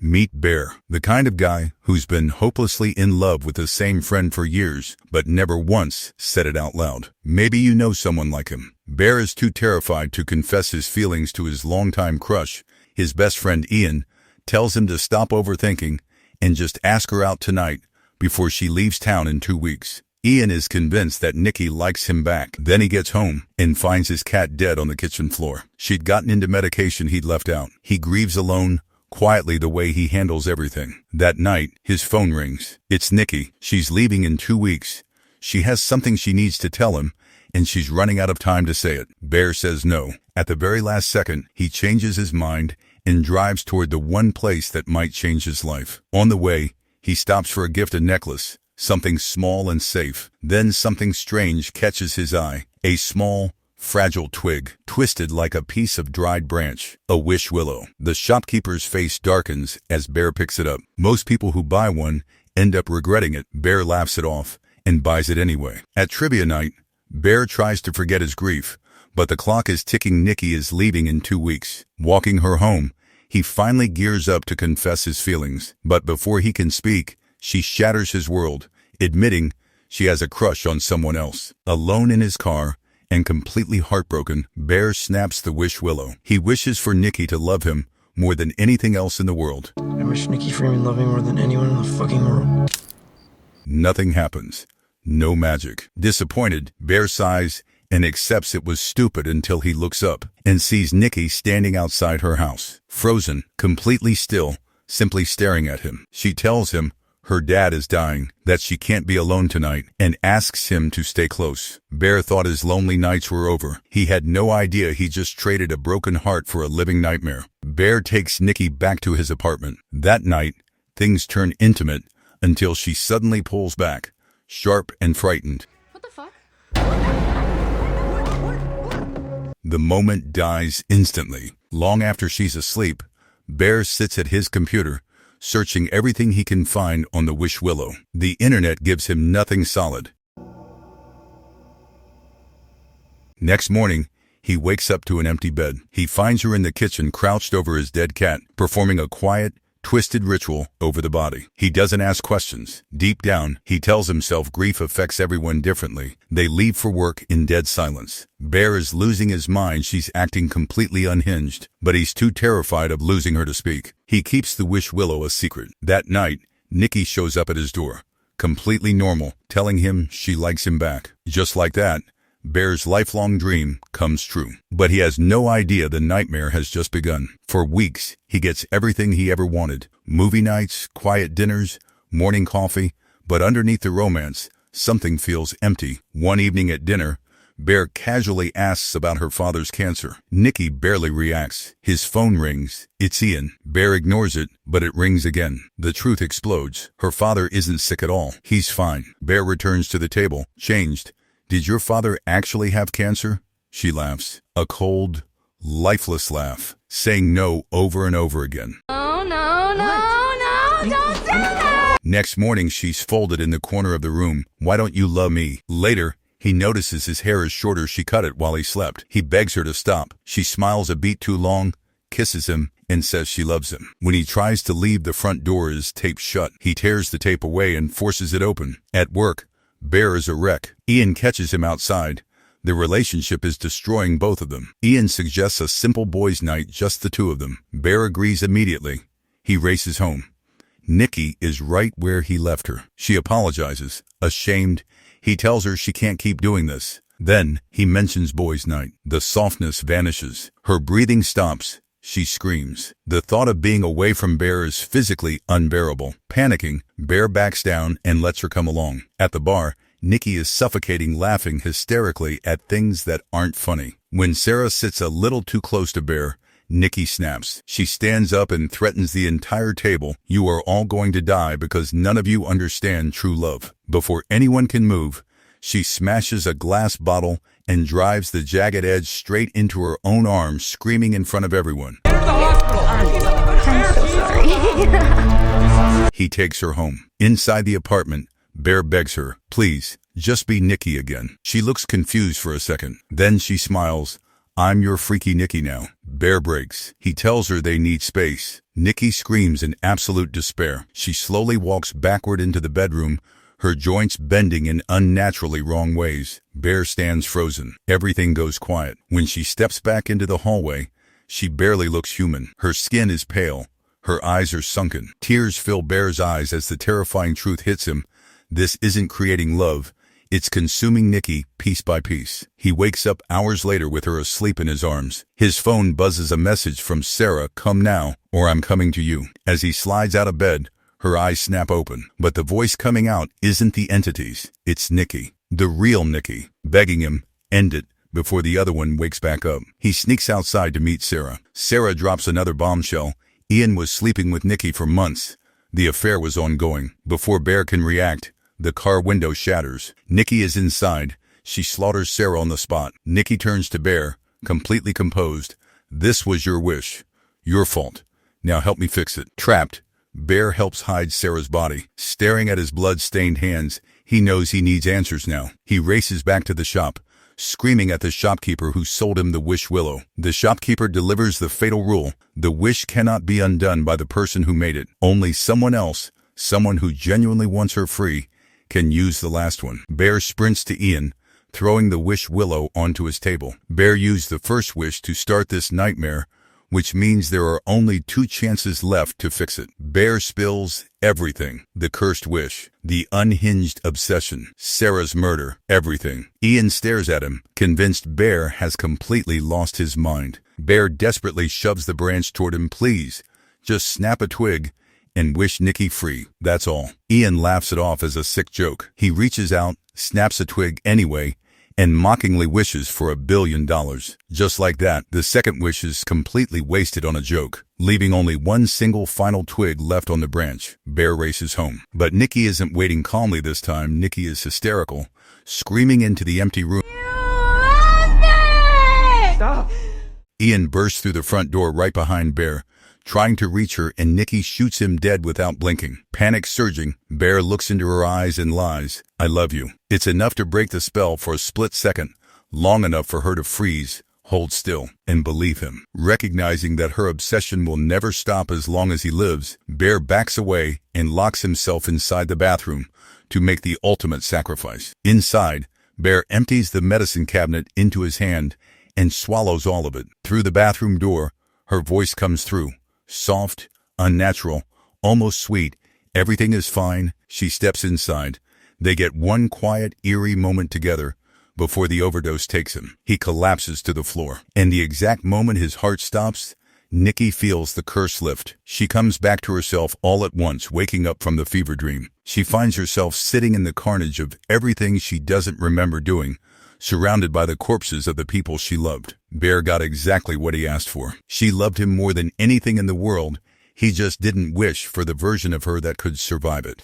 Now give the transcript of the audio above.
Meet Bear, the kind of guy who's been hopelessly in love with the same friend for years, but never once said it out loud. Maybe you know someone like him. Bear is too terrified to confess his feelings to his longtime crush. His best friend Ian tells him to stop overthinking and just ask her out tonight before she leaves town in 2 weeks. Ian is convinced that Nikki likes him back. Then he gets home and finds his cat dead on the kitchen floor. She'd gotten into medication he'd left out. He grieves alone, quietly, the way he handles everything. That night, his phone rings. It's Nikki. She's leaving in 2 weeks. She has something she needs to tell him, and she's running out of time to say it. Bear says no. At the very last second, he changes his mind and drives toward the one place that might change his life. On the way, he stops for a gift, a necklace. Something small and safe. Then something strange catches his eye. A small, fragile twig, twisted like a piece of dried branch. A wish willow. The shopkeeper's face darkens as Bear picks it up. Most people who buy one end up regretting it. Bear laughs it off and buys it anyway. At trivia night, Bear tries to forget his grief, but the clock is ticking. Nikki is leaving in 2 weeks. Walking her home, he finally gears up to confess his feelings. But before he can speak, she shatters his world, admitting she has a crush on someone else. Alone in his car and completely heartbroken, Bear snaps the wish willow. He wishes for Nikki to love him more than anything else in the world. I wish Nikki Freeman loved me more than anyone in the fucking world. Nothing happens. No magic. Disappointed, Bear sighs and accepts it was stupid until he looks up and sees Nikki standing outside her house, frozen, completely still, simply staring at him. She tells him her dad is dying, that she can't be alone tonight, and asks him to stay close. Bear thought his lonely nights were over. He had no idea he just traded a broken heart for a living nightmare. Bear takes Nikki back to his apartment. That night, things turn intimate until she suddenly pulls back, sharp and frightened. What the fuck? The moment dies instantly. Long after she's asleep, Bear sits at his computer, searching everything he can find on the wish willow. The internet gives him nothing solid. Next morning, he wakes up to an empty bed. He finds her in the kitchen, crouched over his dead cat, performing a quiet, twisted ritual over the body. He doesn't ask questions. Deep down, he tells himself grief affects everyone differently. They leave for work in dead silence. Bear is losing his mind. She's acting completely unhinged, but he's too terrified of losing her to speak. He keeps the wish willow a secret. That night, Nikki shows up at his door, completely normal, telling him she likes him back. Just like that, Bear's lifelong dream comes true. But he has no idea the nightmare has just begun. For weeks, he gets everything he ever wanted. Movie nights, quiet dinners, morning coffee. But underneath the romance, something feels empty. One evening at dinner, Bear casually asks about her father's cancer. Nikki barely reacts. His phone rings. It's Ian. Bear ignores it, but it rings again. The truth explodes. Her father isn't sick at all. He's fine. Bear returns to the table, changed. Did your father actually have cancer? She laughs. A cold, lifeless laugh, saying no over and over again. Oh, no, don't do that! Next morning, she's folded in the corner of the room. Why don't you love me? Later, he notices his hair is shorter. She cut it while he slept. He begs her to stop. She smiles a beat too long, kisses him, and says she loves him. When he tries to leave, the front door is taped shut. He tears the tape away and forces it open. At work, Bear is a wreck. Ian catches him outside. The relationship is destroying both of them. Ian suggests a simple boys' night, just the two of them. Bear agrees immediately. He races home. Nikki is right where he left her. She apologizes. Ashamed, he tells her she can't keep doing this. Then, he mentions boys' night. The softness vanishes. Her breathing stops. She screams. The thought of being away from Bear is physically unbearable. Panicking, Bear backs down and lets her come along. At the bar, Nikki is suffocating, laughing hysterically at things that aren't funny. When Sarah sits a little too close to Bear, Nikki snaps. She stands up and threatens the entire table. You are all going to die because none of you understand true love. Before anyone can move, she smashes a glass bottle and drives the jagged edge straight into her own arm, screaming in front of everyone. I'm so sorry. He takes her home. Inside the apartment, Bear begs her, please, just be Nikki again. She looks confused for a second. Then she smiles. I'm your freaky Nikki now. Bear breaks. He tells her they need space. Nikki screams in absolute despair. She slowly walks backward into the bedroom, her joints bending in unnaturally wrong ways. Bear stands frozen. Everything goes quiet. When she steps back into the hallway, she barely looks human. Her skin is pale. Her eyes are sunken. Tears fill Bear's eyes as the terrifying truth hits him. This isn't creating love. It's consuming Nikki piece by piece. He wakes up hours later with her asleep in his arms. His phone buzzes a message from Sarah, "Come now, or I'm coming to you." As he slides out of bed, her eyes snap open. But the voice coming out isn't the entities. It's Nikki. The real Nikki. Begging him, end it, before the other one wakes back up. He sneaks outside to meet Sarah. Sarah drops another bombshell. Ian was sleeping with Nikki for months. The affair was ongoing. Before Bear can react, the car window shatters. Nikki is inside. She slaughters Sarah on the spot. Nikki turns to Bear, completely composed. "This was your wish. Your fault. Now help me fix it." Trapped, Bear helps hide Sarah's body. Staring at his blood-stained hands, he knows he needs answers now. He races back to the shop, screaming at the shopkeeper who sold him the wish willow. The shopkeeper delivers the fatal rule: the wish cannot be undone by the person who made it. Only someone else, someone who genuinely wants her free, can use the last one. Bear sprints to Ian, throwing the wish willow onto his table. Bear used the first wish to start this nightmare, which means there are only 2 chances left to fix it. Bear spills everything. The cursed wish, the unhinged obsession, Sarah's murder, everything. Ian stares at him, convinced Bear has completely lost his mind. Bear desperately shoves the branch toward him. "Please, just snap a twig and wish Nikki free. That's all." Ian laughs it off as a sick joke. He reaches out, snaps a twig anyway, and mockingly wishes for $1 billion. Just like that, the second wish is completely wasted on a joke, leaving only one single final twig left on the branch. Bear races home. But Nikki isn't waiting calmly this time. Nikki is hysterical, screaming into the empty room. You love me! Stop. Ian bursts through the front door right behind Bear, trying to reach her, and Nikki shoots him dead without blinking. Panic surging, Bear looks into her eyes and lies. "I love you." It's enough to break the spell for a split second, long enough for her to freeze, hold still, and believe him. Recognizing that her obsession will never stop as long as he lives, Bear backs away and locks himself inside the bathroom to make the ultimate sacrifice. Inside, Bear empties the medicine cabinet into his hand and swallows all of it. Through the bathroom door, her voice comes through. Soft, unnatural, almost sweet. Everything is fine. She steps inside. They get one quiet, eerie moment together before the overdose takes him. He collapses to the floor. And the exact moment his heart stops, Nikki feels the curse lift. She comes back to herself all at once, waking up from the fever dream. She finds herself sitting in the carnage of everything she doesn't remember doing, surrounded by the corpses of the people she loved. Bear got exactly what he asked for. She loved him more than anything in the world. He just didn't wish for the version of her that could survive it.